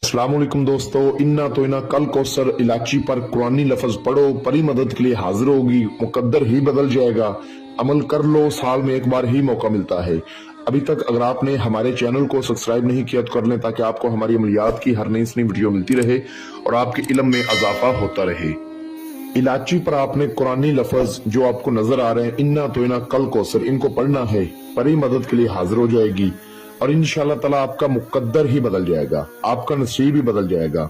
अस्सलामुअलैकुम दोस्तों, इन्ना तो इना कल कौसर इलाची पर कुरानी लफ्ज पढ़ो, परी मदद के लिए हाजिर होगी, मुकद्दर ही बदल जाएगा। अमल कर लो, साल में एक बार ही मौका मिलता है। अभी तक अगर आपने हमारे चैनल को सब्सक्राइब नहीं किया तो कर लें, ताकि आपको हमारी अमलियात की हर नई वीडियो मिलती रहे और आपके इल्म में इजाफा होता रहे। इलाची पर आपने कुरानी लफ्ज जो आपको नजर आ रहे हैं, इन्ना तो इना कल कौसर, इनको पढ़ना है, परी मदद के लिए हाजिर हो जाएगी और इंशाअल्लाह ताला आपका मुकद्दर ही बदल जाएगा, आपका नसीब ही बदल जाएगा।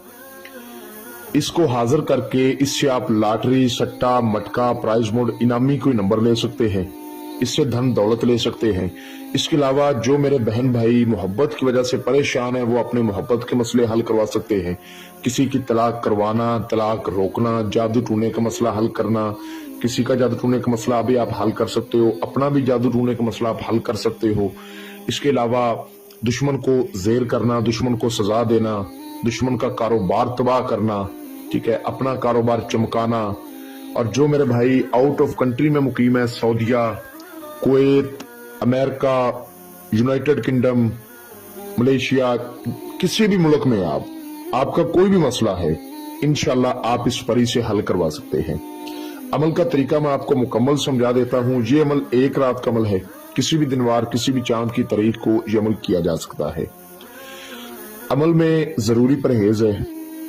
इसको हाजिर करके इससे आप लॉटरी, सट्टा, मटका, प्राइज मोड, इनामी कोई नंबर ले सकते हैं, इससे धन दौलत ले सकते हैं। इसके अलावा जो मेरे बहन भाई मोहब्बत की वजह से परेशान है, वो अपने मोहब्बत के मसले हल करवा सकते हैं। किसी की तलाक करवाना, तलाक रोकना, जादू टूने का मसला हल करना, किसी का जादू टूने का मसला भी आप हल कर सकते हो, अपना भी जादू टूने का मसला आप हल कर सकते हो। इसके अलावा दुश्मन को जेर करना, दुश्मन को सजा देना, दुश्मन का कारोबार तबाह करना, ठीक है, अपना कारोबार चमकाना। और जो मेरे भाई आउट ऑफ कंट्री में मुकीम है, सऊदीया, Kuwait, America, United Kingdom, Malaysia, किसी भी मुल्क में आपका कोई भी मसला है, इंशाल्लाह आप इस परी से हल करवा सकते हैं। अमल का तरीका मैं आपको मुकम्मल समझा देता हूँ। ये अमल एक रात का अमल है, किसी भी दिनवार, किसी भी चांद की तारीख को ये अमल किया जा सकता है। अमल में जरूरी परहेज है,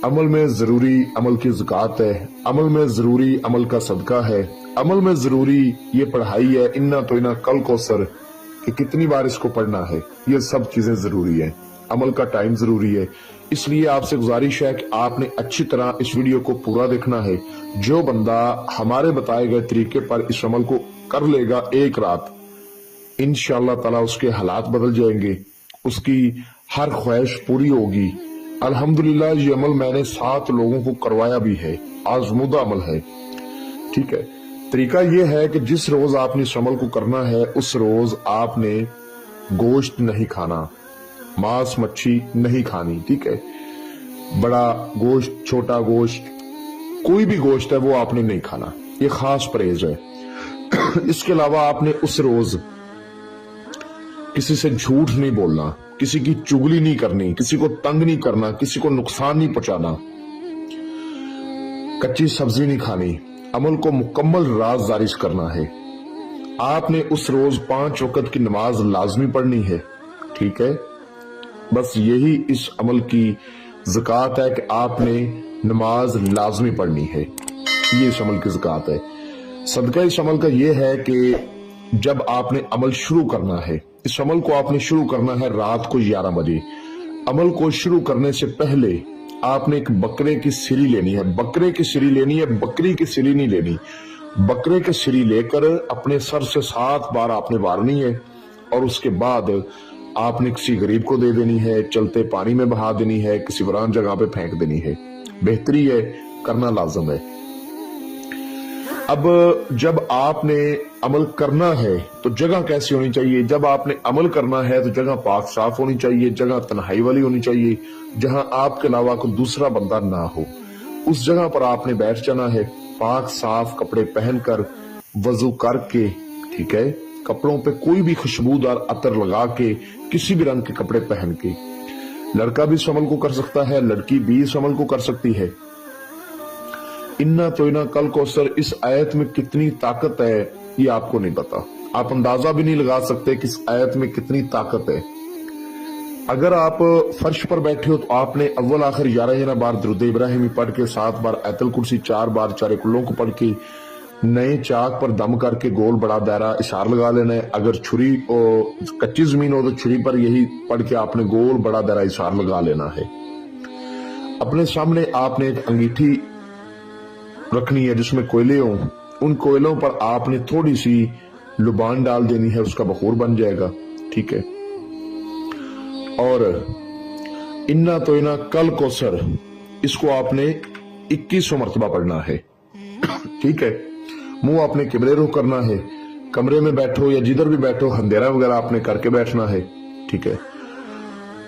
अमल में जरूरी अमल की ज़कात है, अमल में जरूरी अमल का सदका है, अमल में जरूरी ये पढ़ाई है, इन्ना तो इना कल कौसर, कि कितनी बार इसको पढ़ना है, ये सब चीजें जरूरी है। अमल का टाइम जरूरी है। इसलिए आपसे गुजारिश है कि आपने अच्छी तरह इस वीडियो को पूरा देखना है। जो बंदा हमारे बताए गए तरीके पर इस अमल को कर लेगा एक रात, इंशाअल्लाह ताला उसके हालात बदल जाएंगे, उसकी हर ख्वाहिश पूरी होगी। अल्हम्दुलिल्लाह ये अमल मैंने 7 लोगों को करवाया भी है, आजमूदा अमल है, ठीक है। तरीका ये है कि जिस रोज आपने इस अमल को करना है, उस रोज आपने गोश्त नहीं खाना, मांस मच्छी नहीं खानी, ठीक है। बड़ा गोश्त, छोटा गोश्त, कोई भी गोश्त है वो आपने नहीं खाना, ये खास परहेज है। इसके अलावा आपने उस रोज किसी से झूठ नहीं बोलना, किसी की चुगली नहीं करनी, किसी को तंग नहीं करना, किसी को नुकसान नहीं पहुंचाना, कच्ची सब्जी नहीं खानी। अमल को मुकम्मल राज़दारी से करना है। आपने उस रोज 5 वक्त की नमाज लाजमी पढ़नी है, ठीक है। बस यही इस अमल की ज़कात है कि आपने नमाज लाजमी पढ़नी है, ये इस अमल की ज़कात है। सदका इस अमल का ये है कि जब आपने अमल शुरू करना है, इस अमल को आपने शुरू करना है रात को 11 बजे। अमल को शुरू करने से पहले आपने एक बकरे की सिरी लेनी है, बकरे की सिरी लेनी है, बकरी की सिरी नहीं लेनी। बकरे की सिरी लेकर अपने सर से 7 बार आपने वारनी है और उसके बाद आपने किसी गरीब को दे देनी है, चलते पानी में बहा देनी है, किसी वीरान जगह पे फेंक देनी है। बेहतरी है, करना लाजम है। अब जब आपने अमल करना है तो जगह कैसी होनी चाहिए? जब आपने अमल करना है तो जगह पाक साफ होनी चाहिए, जगह तन्हाई वाली होनी चाहिए, जहां आपके अलावा कोई दूसरा बंदा ना हो। उस जगह पर आपने बैठ जाना है, पाक साफ कपड़े पहनकर, वजू करके, ठीक है। कपड़ों पे कोई भी खुशबूदार अतर लगा के, किसी भी रंग के कपड़े पहन के। लड़का भी इस अमल को कर सकता है, लड़की भी इस अमल को कर सकती है। इन्ना तो इना कल कौसर, इस आयत में कितनी ताकत है ये आपको नहीं पता, आप अंदाजा भी नहीं लगा सकते कि इस आयत में कितनी ताकत है। अगर आप फर्श पर बैठे हो तो आपने अव्वल आखिर 11 बार दुरूद इब्राहिमी पढ़ के, 7 बार आयतुल कुर्सी, 4 बार चारे कुल्लों को पढ़ के, नए चाक पर दम करके गोल बड़ा दायरा इशार लगा लेना है। अगर छुरी कच्ची जमीन हो तो छुरी पर यही पढ़ के आपने गोल बड़ा दायरा इशार लगा लेना है। अपने सामने आपने एक अंगीठी रखनी है जिसमें कोयले हों, उन कोयलों पर आपने थोड़ी सी लुबान डाल देनी है, उसका बखूर बन जाएगा, ठीक है। और इन्ना तो इना कल कौसर, इसको आपने 2100 मरतबा पढ़ना है, ठीक है। मुंह आपने किबले रुख करना है, कमरे में बैठो या जिधर भी बैठो अंधेरा वगैरह आपने करके बैठना है, ठीक है।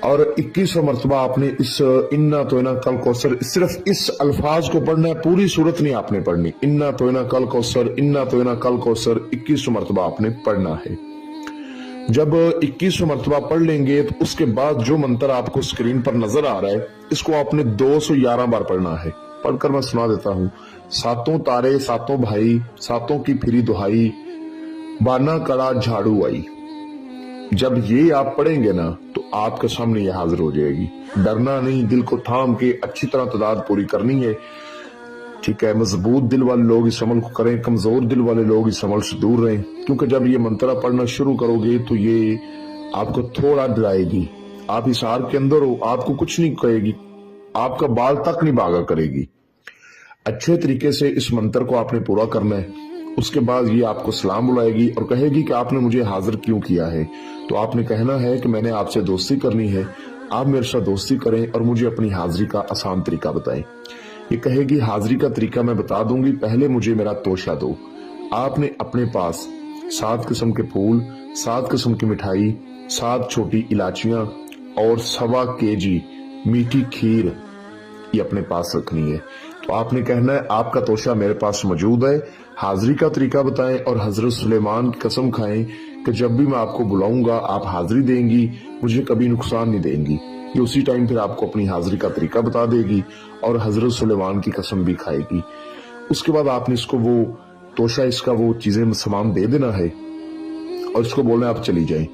और 2100 मरतबा आपने इस इन्ना तो इना कल कौसर, सिर्फ इस अल्फाज को पढ़ना है, पूरी सूरत नहीं आपने पढ़नी। इन्ना तो इना कल कौसर, इन्ना तो इना कल कौसर 2100 मरतबा आपने पढ़ना है। जब 21 मरतबा पढ़ लेंगे तो उसके बाद जो मंत्र आपको स्क्रीन पर नजर आ रहा है, इसको आपने 211 बार पढ़ना है। पढ़कर मैं सुना देता हूँ। सातों तारे सातों भाई, सातों की फिरी दुहाई, बाना कड़ा झाड़ू आई। जब ये आप पढ़ेंगे ना तो आपके सामने ये हाजिर हो जाएगी। डरना नहीं, दिल को थाम के अच्छी तरह तादाद पूरी करनी है। ठीक है, मजबूत दिल वाले लोग इस अमल को करें, कमजोर दिल वाले लोग इस अमल से दूर रहें, क्योंकि जब ये मंत्रा पढ़ना शुरू करोगे तो ये आपको थोड़ा डराएगी। आप इस हार के अंदर हो, आपको कुछ नहीं कहेगी, आपका बाल तक नहीं भागा करेगी। अच्छे तरीके से इस मंत्र को आपने पूरा करना है। उसके बाद ये आपको सलाम बुलाएगी और कहेगी कि आपने मुझे हाजिर क्यों किया है। तो आपने कहना है कि मैंने आपसे दोस्ती करनी है, आप मेरे साथ दोस्ती करें और मुझे अपनी हाजिरी का आसान तरीका बताएं। ये कहेगी हाजिरी का तरीका मैं बता दूंगी, पहले मुझे मेरा तोशा दो। आपने अपने पास 7 किस्म के फूल, 7 किस्म की मिठाई, 7 छोटी इलाचियां और 1.25 kg मीठी खीर ये अपने पास रखनी है। तो आपने कहना है आपका तोशा मेरे पास मौजूद है, हाजिरी का तरीका बताएं और हजरत सुलेमान की कसम खाएं कि जब भी मैं आपको बुलाऊंगा आप हाजिरी देंगी, मुझे कभी नुकसान नहीं देंगी। ये उसी टाइम फिर आपको अपनी हाजिरी का तरीका बता देगी और हजरत सुलेमान की कसम भी खाएगी। उसके बाद आपने इसको वो तोशा, इसका वो चीजें सामान दे देना है और इसको बोलना आप चली जाएं।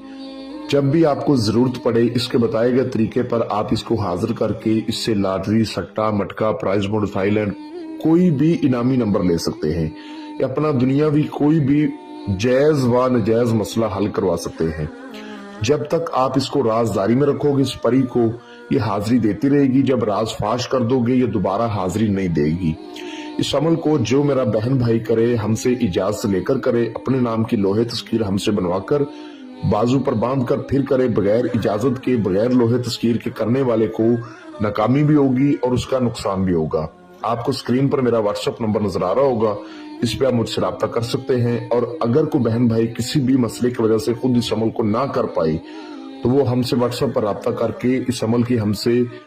जब भी आपको जरूरत पड़े इसके बताए गए तरीके पर आप इसको हाजिर करके इससे लॉटरी, सट्टा, मटका, प्राइज बोर्ड, थाईलैंड कोई भी इनामी नंबर ले सकते हैं या अपना दुनियावी कोई भी जायज व नजायज मसला हल करवा सकते हैं। जब तक आप इसको राजदारी में रखोगे, इस परी को ये हाजिरी देती रहेगी। जब राज फाश कर दोगे ये दोबारा हाजिरी नहीं देगी। इस अमल को जो मेरा बहन भाई करे, हमसे इजाजत लेकर करे, अपने नाम की लोहे तस्कीर हमसे बनवाकर बाजू पर बांध कर फिर करे, बगैर इजाजत के, बगैर लोहे तस्कीर के करने वाले को नाकामी भी होगी और उसका नुकसान भी होगा। आपको स्क्रीन पर मेरा व्हाट्सएप नंबर नजर आ रहा होगा, इस पे आप मुझसे राब्ता कर सकते हैं। और अगर कोई बहन भाई किसी भी मसले की वजह से खुद इस अमल को ना कर पाए तो वो हमसे व्हाट्सएप पर राब्ता करके इस अमल की हमसे